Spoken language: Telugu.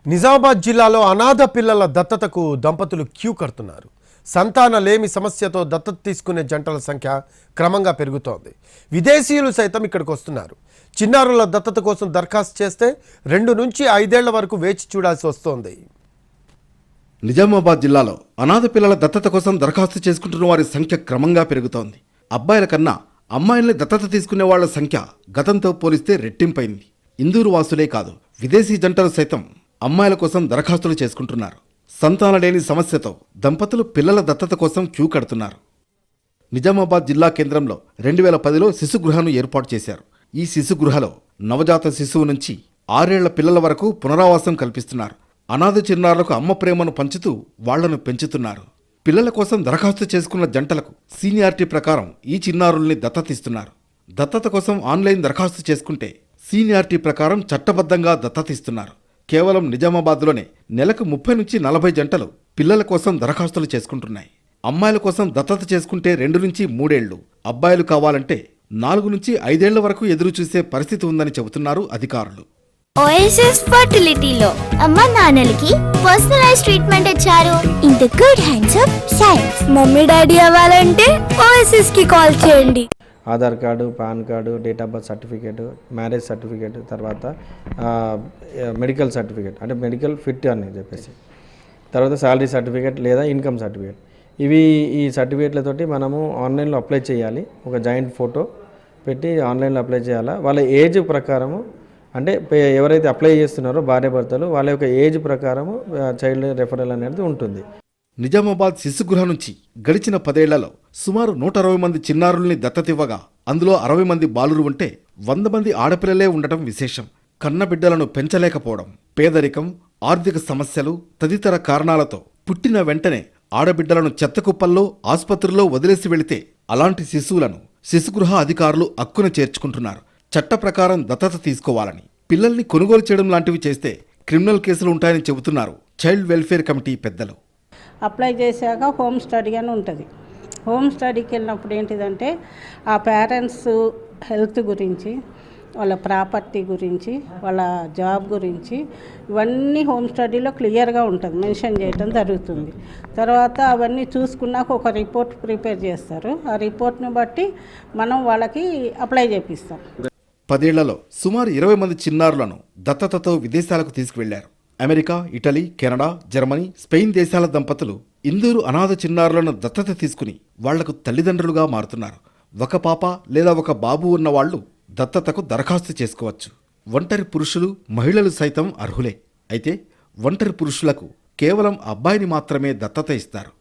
నిజామాబాద్ జిల్లాలో అనాథ పిల్లల దత్తతకు దంపతులు క్యూ కడుతున్నారు. సంతానలేమి సమస్యతో దత్తత తీసుకునే జంటల సంఖ్య క్రమంగా పెరుగుతోంది. విదేశీయులు సైతం ఇక్కడికి వస్తున్నారు. చిన్నారుల దత్తత కోసం దరఖాస్తు చేస్తే 2 నుంచి 5 ఏళ్ల వరకు వేచి చూడాల్సి వస్తోంది. నిజామాబాద్ జిల్లాలో అనాథ పిల్లల దత్తత కోసం దరఖాస్తు చేసుకుంటున్న వారి సంఖ్య క్రమంగా పెరుగుతోంది. అబ్బాయిల కన్నా అమ్మాయిల్ని దత్తత తీసుకునే వాళ్ల సంఖ్య గతంతో పోలిస్తే రెట్టింపైంది. ఇందూరు వాసులే కాదు, విదేశీ జంటలు సైతం అమ్మాయిల కోసం దరఖాస్తులు చేసుకుంటున్నారు. సంతాన లేని సమస్యతో దంపతులు పిల్లల దత్తత కోసం క్యూ కడుతున్నారు. నిజామాబాద్ జిల్లా కేంద్రంలో 2010లో శిశుగృహను ఏర్పాటు చేశారు. ఈ శిశుగృహలో నవజాత శిశువు నుంచి 6 ఏళ్ల పిల్లల వరకు పునరావాసం కల్పిస్తున్నారు. అనాథ చిన్నారులకు అమ్మ ప్రేమను పంచుతూ వాళ్లను పెంచుతున్నారు. పిల్లల కోసం దరఖాస్తు చేసుకున్న జంటలకు సీనియారిటీ ప్రకారం ఈ చిన్నారుల్ని దత్తతిస్తున్నారు. దత్తత కోసం ఆన్లైన్ దరఖాస్తు చేసుకుంటే సీనియారిటీ ప్రకారం చట్టబద్ధంగా దత్తతిస్తున్నారు. కేవలం నిజామాబాద్లోనే నెలకు 30 నుంచి 40 జంటలు పిల్లల కోసం దరఖాస్తులు చేసుకుంటున్నాయి. అమ్మాయిల కోసం దత్తత చేసుకుంటే 2 నుంచి 3 ఏళ్లు, అబ్బాయిలు కావాలంటే 4 నుంచి 5 ఏళ్ల వరకు ఎదురు చూసే పరిస్థితి ఉందని చెబుతున్నారు అధికారులు. ఓఎస్ఎస్ ఫర్టిలిటీలో అమ్మ నాన్నలకి పర్సనలైజ్ ట్రీట్మెంట్ ఇచ్చారు. In the good hands of science. Mummy daddy అవ్వాలంటే ఓఎస్ఎస్ కి కాల్ చేయండి. Aadhaar card, pan card, date of birth certificate, marriage certificate, తర్వాత మెడికల్ సర్టిఫికేట్ అంటే మెడికల్ ఫిట్ అని చెప్పేసి, తర్వాత శాలరీ సర్టిఫికేట్ లేదా ఇన్కమ్ సర్టిఫికేట్. ఈ సర్టిఫికేట్లతోటి మనము ఆన్లైన్లో అప్లై చేయాలి. ఒక జాయింట్ ఫోటో పెట్టి ఆన్లైన్లో అప్లై చేయాలి. వాళ్ళ ఏజ్ ప్రకారము అంటే ఎవరైతే అప్లై చేస్తున్నారో భార్యాభర్తలు వాళ్ళ యొక్క ఏజ్ ప్రకారము చైల్డ్ రెఫరల్ అనేది ఉంటుంది. నిజామాబాద్ శిశుగృహ నుంచి గడిచిన 10 ఏళ్లలో సుమారు 160 మంది చిన్నారుల్ని దత్తతివ్వగా అందులో 60 మంది బాలురు ఉంటే 100 మంది ఆడపిల్లలే ఉండటం విశేషం. కన్నబిడ్డలను పెంచలేకపోవడం, పేదరికం, ఆర్థిక సమస్యలు తదితర కారణాలతో పుట్టిన వెంటనే ఆడబిడ్డలను చెత్తకుప్పల్లో, ఆసుపత్రుల్లో వదిలేసి వెళితే అలాంటి శిశువులను శిశుగృహ అధికారులు అక్కున చేర్చుకుంటున్నారు. చట్ట ప్రకారం దత్తత తీసుకోవాలని, పిల్లల్ని కొనుగోలు చేయడం లాంటివి చేస్తే క్రిమినల్ కేసులు ఉంటాయని చెబుతున్నారు చైల్డ్ వెల్ఫేర్ కమిటీ పెద్దలు. అప్లై చేశాక హోమ్ స్టడీ అని ఉంటుంది. హోమ్ స్టడీకి వెళ్ళినప్పుడు ఏంటిదంటే ఆ పేరెంట్స్ హెల్త్ గురించి, వాళ్ళ ప్రాపర్టీ గురించి, వాళ్ళ జాబ్ గురించి ఇవన్నీ హోమ్ స్టడీలో క్లియర్గా ఉంటుంది, మెన్షన్ చేయడం జరుగుతుంది. తర్వాత అవన్నీ చూసుకున్నాక ఒక రిపోర్ట్ ప్రిపేర్ చేస్తారు. ఆ రిపోర్ట్ని బట్టి మనం వాళ్ళకి అప్లై చేపిస్తాం. 10 ఏళ్లలో సుమారు 20 మంది చిన్నారులను దత్తతతో విదేశాలకు తీసుకువెళ్లారు. America, Italy, Canada, Germany, Spain దేశాల దంపతులు ఇందూరు అనాథ చిన్నారులను దత్తత తీసుకుని వాళ్లకు తల్లిదండ్రులుగా మారుతున్నారు. ఒక పాప లేదా ఒక బాబు ఉన్న వాళ్లు దత్తతకు దరఖాస్తు చేసుకోవచ్చు. ఒంటరి పురుషులు, మహిళలు సైతం అర్హులే. అయితే ఒంటరి పురుషులకు కేవలం అబ్బాయిని మాత్రమే దత్తత ఇస్తారు.